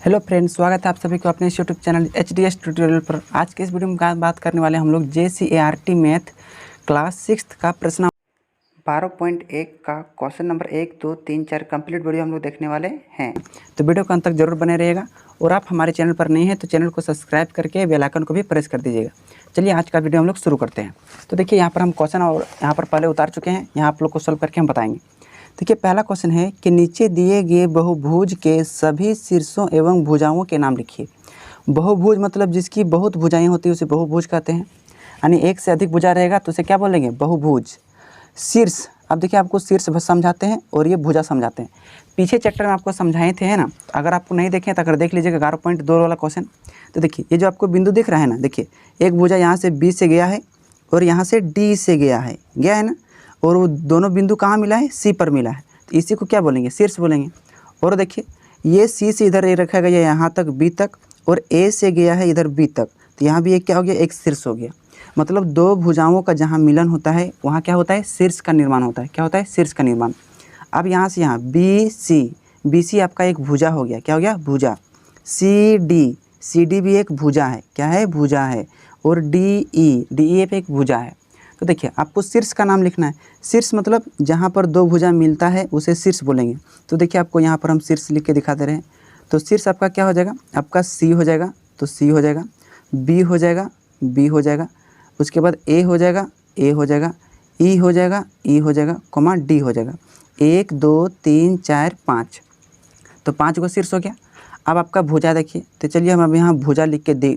Hello friends, स्वागत है आप सभी को अपने इस यूट्यूब चैनल HDS ट्यूटोरियल पर। आज के इस वीडियो में बात करने वाले हम लोग JCERT मैथ क्लास 6 का प्रश्न 12.1 का क्वेश्चन नंबर 1, 2, 3, 4 कंप्लीट वीडियो हम लोग देखने वाले हैं। तो वीडियो को अंत तक जरूर बने रहिएगा और आप हमारे चैनल पर नहीं हैं तो चैनल को सब्सक्राइब करके बेल आइकन को भी प्रेस कर दीजिएगा। चलिए आज का वीडियो हम लोग शुरू करते हैं। तो देखिए यहाँ पर हम क्वेश्चन और यहाँ पर पहले उतार चुके हैं, यहाँ आप लोग को सॉल्व करके हम बताएंगे। देखिए पहला क्वेश्चन है कि नीचे दिए गए बहुभुज के सभी शीर्षों एवं भुजाओं के नाम लिखिए। बहुभुज मतलब जिसकी बहुत भुजाएं होती है उसे बहुभुज कहते हैं, यानी एक से अधिक भुजा रहेगा तो उसे क्या बोलेंगे? बहुभुज। शीर्ष, अब देखिए आपको शीर्ष समझाते हैं और ये भुजा समझाते हैं। पीछे चैप्टर में आपको समझाए थे, है ना। अगर आपको नहीं देखें तो अगर देख लीजिएगा 11.2 वाला क्वेश्चन। तो देखिए ये जो आपको बिंदु दिख रहा है ना, देखिए एक भुजा यहाँ से B से गया है और यहाँ से D से गया है ना, और वो दोनों बिंदु कहाँ मिला है? C पर मिला है, तो इसी को क्या बोलेंगे? शीर्ष बोलेंगे। और देखिए ये C से इधर रखा गया यहाँ तक B तक और A से गया है इधर B तक, तो यहाँ भी एक क्या हो गया? एक शीर्ष हो गया। मतलब दो भुजाओं का जहाँ मिलन होता है वहाँ क्या होता है? शीर्ष का निर्माण होता है। क्या होता है? शीर्ष का निर्माण। अब यहाँ से यहाँ BC आपका एक भुजा हो गया। क्या हो गया? भुजा। CD भी एक भुजा है। क्या है? भुजा है। और DE पे एक भुजा है। तो देखिए आपको शीर्ष का नाम लिखना है। शीर्ष मतलब जहाँ पर दो भुजा मिलता है उसे शीर्ष बोलेंगे। तो देखिए आपको यहाँ पर हम शीर्ष लिख के दिखा दे रहे हैं। तो शीर्ष आपका क्या हो जाएगा? आपका C हो जाएगा, तो C हो जाएगा, B हो जाएगा, B हो जाएगा, उसके बाद A हो जाएगा, A हो जाएगा, E हो जाएगा, E हो जाएगा, कॉमा D हो जाएगा। 1 2 3 4 5, तो 5 को शीर्ष हो गया। अब आपका भुजा देखिए, तो चलिए हम अब यहाँ भुजा लिख के दे।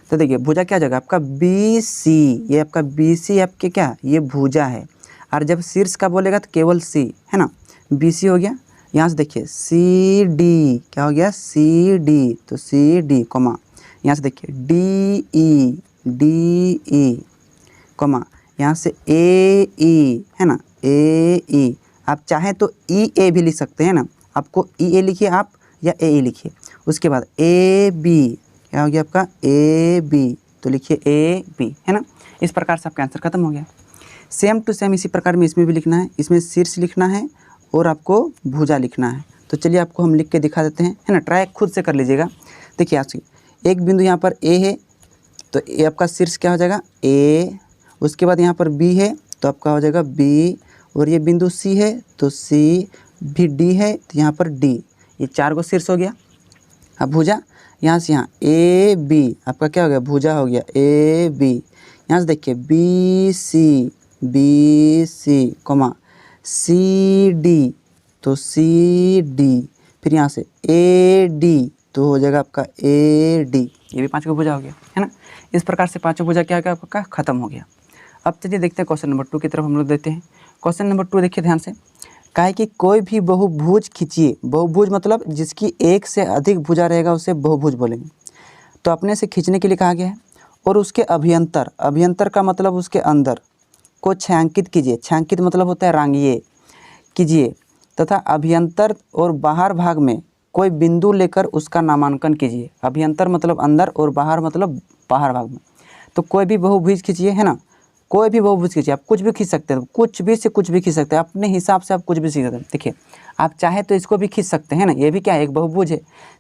तो देखिए भुजा क्या जगह? आपका BC, ये आपका BC आपके क्या? ये भुजा है। और जब शीर्ष का बोलेगा तो केवल C, है ना। BC हो गया। यहाँ से देखिए CD, क्या हो गया? CD, तो CD, कॉमा यहाँ से देखिए DE, कॉमा यहाँ से AE, है ना, AE। आप चाहें तो EA भी लिख सकते हैं ना। आपको EA लिखिए आप या AE लिखिए। उसके बाद AB, क्या हो गया आपका? AB, तो लिखिए AB, है ना। इस प्रकार से आपका आंसर खत्म हो गया। सेम टू सेम इसी प्रकार में इसमें भी लिखना है। इसमें शीर्ष लिखना है और आपको भुजा लिखना है। तो चलिए आपको हम लिख के दिखा देते हैं, है ना। ट्राई खुद से कर लीजिएगा। देखिए आज एक बिंदु यहाँ पर A है, तो ये आपका शीर्ष क्या हो जाएगा? A। उसके बाद यहाँ पर B है तो आपका हो जाएगा B, और ये बिंदु C है तो C, भी D है तो यहाँ पर D। ये 4 को शीर्ष हो गया। अब भुजा यहाँ से यहाँ AB, आपका क्या हो गया? भुजा हो गया AB। यहाँ से देखिए BC, कॉमा CD, तो CD, फिर यहाँ से AD, तो हो जाएगा आपका AD। ये भी 5 को भुजा हो गया, है ना। इस प्रकार से 5 भुजा क्या हो गया? आपका खत्म हो गया। अब चलिए देखते हैं क्वेश्चन नंबर 2 की तरफ हम लोग देखते हैं। क्वेश्चन नंबर 2 देखिए ध्यान से। कहा है कि कोई भी बहुभुज खींचिए। बहुभुज मतलब जिसकी एक से अधिक भुजा रहेगा उसे बहुभुज बोलेंगे। तो अपने से खींचने के लिए कहा गया है। और उसके अभ्यंतर का मतलब उसके अंदर को छायांकित कीजिए। छायांकित मतलब होता है रांगिए, कीजिए, तथा अभ्यंतर और बाहर भाग में कोई बिंदु लेकर उसका नामांकन कीजिए। अभ्यंतर मतलब अंदर और बाहर मतलब बाहर भाग में। तो कोई भी बहुभुज खींचिए, है ना। कोई भी बहुभुज खींचिए, आप कुछ भी खींच सकते हैं, कुछ भी से कुछ भी खींच सकते हैं, अपने हिसाब से आप कुछ भी खींच सकते हैं। देखिए आप चाहे तो इसको भी खींच सकते हैं ना, ये भी क्या है? एक बहुभुज है।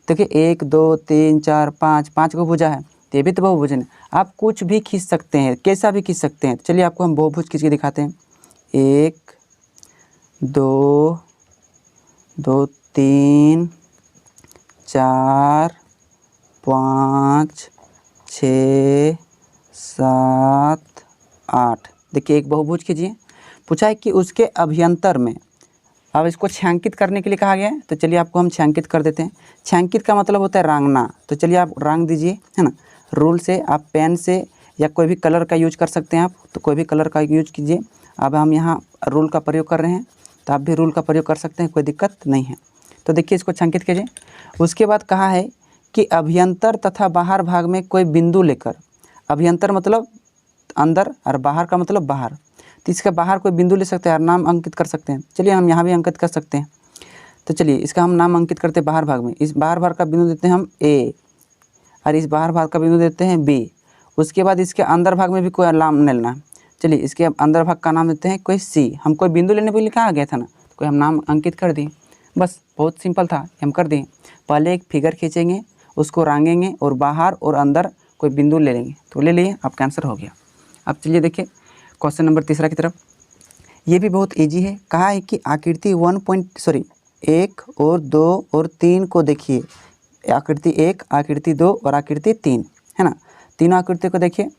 देखिए 1 2 3 4 5 को भुजा है, तो ये भी तो बहुभुज है ना। आप कुछ भी खींच सकते हैं, कैसा भी खींच सकते हैं। चलिए आपको हम बहुभुज खींच के दिखाते हैं। 1 2 3 4 5 6 7 8। देखिए एक बहुभुज कीजिए। पूछा है कि उसके अभ्यंतर में, अब इसको छायांकित करने के लिए कहा गया है। तो चलिए आपको हम छायांकित कर देते हैं। छायांकित का मतलब होता है रांगना। तो चलिए आप रांग दीजिए, है ना। रूल से, आप पेन से या कोई भी कलर का यूज कर सकते हैं आप, तो कोई भी कलर का यूज कीजिए। अब हम यहाँ रूल का प्रयोग कर रहे हैं तो आप भी रूल का प्रयोग कर सकते हैं, कोई दिक्कत नहीं है। तो देखिए इसको छायांकित कीजिए। उसके बाद कहा है कि अभ्यंतर तथा बाहर भाग में कोई बिंदु लेकर, अभ्यंतर मतलब अंदर और बाहर का मतलब बाहर, तो इसका बाहर कोई बिंदु ले सकते हैं और नाम अंकित कर सकते हैं। चलिए हम यहाँ भी अंकित कर सकते हैं। तो चलिए इसका हम नाम अंकित करते हैं बाहर भाग में। इस बाहर भाग का बिंदु देते हैं हम A, और इस बाहर भाग का बिंदु देते हैं B। उसके बाद इसके अंदर भाग में भी कोई नाम लेना है। चलिए इसके अंदर भाग का नाम देते हैं कोई C। हम कोई बिंदु लेने के लिए कहा गया था ना, कोई हम नाम अंकित कर दिए। बस बहुत सिंपल था, हम कर दें। पहले एक फिगर खींचेंगे, उसको रांगेंगे और बाहर और अंदर कोई बिंदु ले लेंगे, तो ले लिए, आपका आंसर हो गया। अब चलिए देखिए क्वेश्चन नंबर तीसरा की तरफ। ये भी बहुत इजी है। कहा है कि आकृति 1 और 2 और 3 को देखिए। आकृति 1, आकृति 2 और आकृति 3 है ना। तीनों आकृति को देखिए,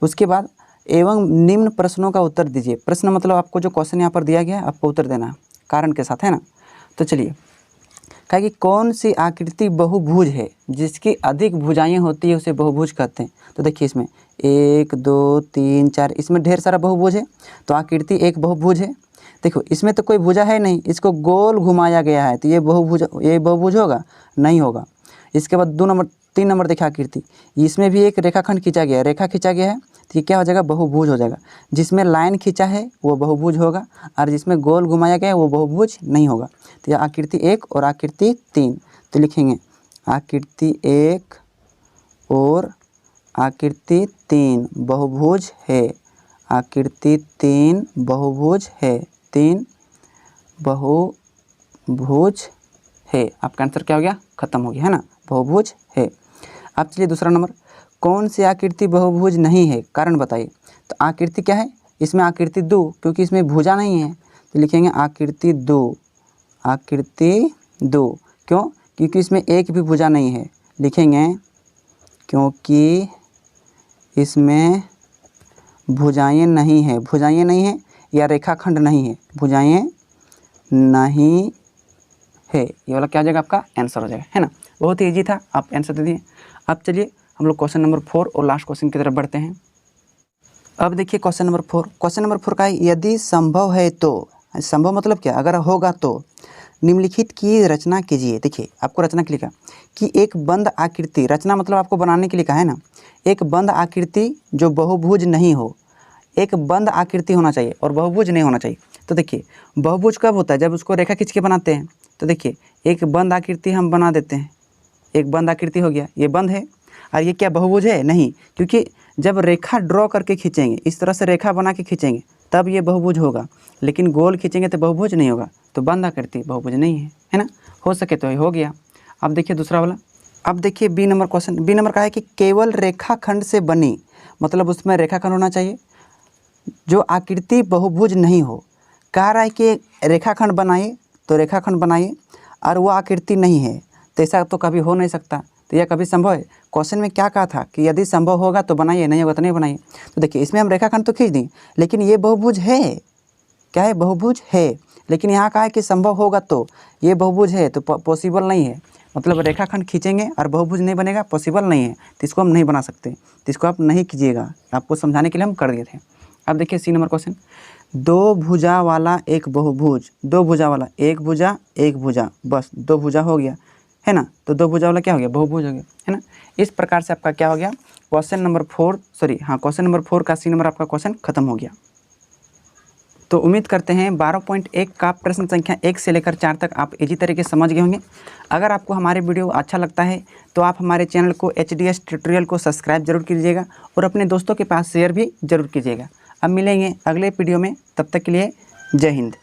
उसके बाद एवं निम्न प्रश्नों का उत्तर दीजिए। प्रश्न मतलब आपको जो क्वेश्चन यहाँ पर दिया गया है आपको उत्तर देना है कारण के साथ, है ना। तो चलिए, कहा कि कौन सी आकृति बहुभुज है, जिसकी अधिक भुजाएं होती है उसे बहुभुज कहते हैं। तो देखिए इसमें 1 2 3 4, इसमें ढेर सारा बहुभुज है, तो आकृति 1 बहुभुज है। देखो इसमें तो कोई भुजा है नहीं, इसको गोल घुमाया गया है, तो ये बहुभुज होगा? नहीं होगा। इसके बाद 3 नंबर देखिए आकृति, इसमें भी एक रेखाखंड खींचा गया है, रेखा खींचा गया है, तो ये क्या हो जाएगा? बहुभुज हो जाएगा। जिसमें लाइन खींचा है वो बहुभुज होगा, और जिसमें गोल घुमाया गया है वो बहुभुज नहीं होगा। तो यह आकृति 1 और आकृति 3, तो लिखेंगे आकृति 1 और आकृति 3 बहुभुज है। आकृति 3 बहुभुज है, 3 बहुभुज है। आपका आंसर क्या हो गया? खत्म हो गया, है ना, बहुभुज है। अब चलिए दूसरा नंबर, कौन सी आकृति बहुभुज नहीं है, कारण बताइए। तो आकृति क्या है? इसमें आकृति 2, क्योंकि इसमें भुजा नहीं है, तो लिखेंगे आकृति 2। आकृति 2 क्यों? क्योंकि इसमें एक भी भुजा नहीं है। लिखेंगे क्योंकि इसमें भुजाएं नहीं है। भुजाएं नहीं है या रेखाखंड नहीं है, भुजाएं नहीं है, ये वाला क्या हो जाएगा? आपका आंसर हो जाएगा, है ना। बहुत ही ईजी था, आप आंसर दे दिए। अब चलिए हम लोग क्वेश्चन नंबर 4 और लास्ट क्वेश्चन की तरफ बढ़ते हैं। अब देखिए क्वेश्चन नंबर 4। क्वेश्चन नंबर 4 का है, यदि संभव है तो, संभव मतलब क्या? अगर होगा तो निम्नलिखित की रचना कीजिए। देखिए आपको रचना के लिए कहा कि एक बंद आकृति, रचना मतलब आपको बनाने के लिए कहा है ना, एक बंद आकृति जो बहुभुज नहीं हो। एक बंद आकृति होना चाहिए और बहुभुज नहीं होना चाहिए। तो देखिए बहुभुज कब होता है? जब उसको रेखा खींच के बनाते हैं। तो देखिए एक बंद आकृति हम बना देते हैं, एक बंद आकृति हो गया, ये बंद है। और ये क्या बहुभुज है? नहीं, क्योंकि जब रेखा ड्रॉ करके खींचेंगे, इस तरह से रेखा बना के खींचेंगे तब ये बहुभुज होगा, लेकिन गोल खींचेंगे तो बहुभुज नहीं होगा। तो बंद आकृति बहुभुज नहीं है ना। हो सके तो ये हो गया। अब देखिए दूसरा वाला। अब देखिए B number question. B number का है कि केवल रेखाखंड से बनी, मतलब उसमें रेखाखंड होना चाहिए, जो आकृति बहुभुज नहीं हो। कह रहा है कि रेखाखंड बनाइए, तो रेखाखंड बनाइए, और वो आकृति नहीं है, तो ऐसा तो कभी हो नहीं सकता। तो यह कभी संभव है? क्वेश्चन में क्या कहा था कि यदि संभव होगा तो बनाइए, नहीं होगा तो नहीं बनाइए। तो देखिए इसमें हम रेखाखंड तो खींच दें, लेकिन ये बहुभुज है। क्या है? बहुभुज है। लेकिन यहाँ कहा है कि संभव होगा तो, ये बहुभुज है तो पॉसिबल नहीं है। मतलब रेखाखंड खींचेंगे और बहुभुज नहीं बनेगा, पॉसिबल नहीं है, तो इसको हम नहीं बना सकते। तो इसको आप नहीं कीजिएगा, आपको समझाने के लिए हम कर दिए थे। अब देखिए सी नंबर क्वेश्चन। 2 भुजा वाला एक बहुभुज, 2 भुजा वाला, एक भुजा, बस 2 भुजा हो गया, है ना। तो 2 भुजा वाला क्या हो गया? बहुभुज हो गया, है ना। इस प्रकार से आपका क्या हो गया? क्वेश्चन नंबर 4 का सी नंबर आपका क्वेश्चन खत्म हो गया। तो उम्मीद करते हैं 12.1 का प्रश्न संख्या 1 से लेकर 4 तक आप इजी तरीके से समझ गए होंगे। अगर आपको हमारे वीडियो अच्छा लगता है तो आप हमारे चैनल को HDS ट्यूटोरियल को सब्सक्राइब जरूर कीजिएगा और अपने दोस्तों के पास शेयर भी जरूर कीजिएगा। अब मिलेंगे अगले वीडियो में, तब तक के लिए जय हिंद।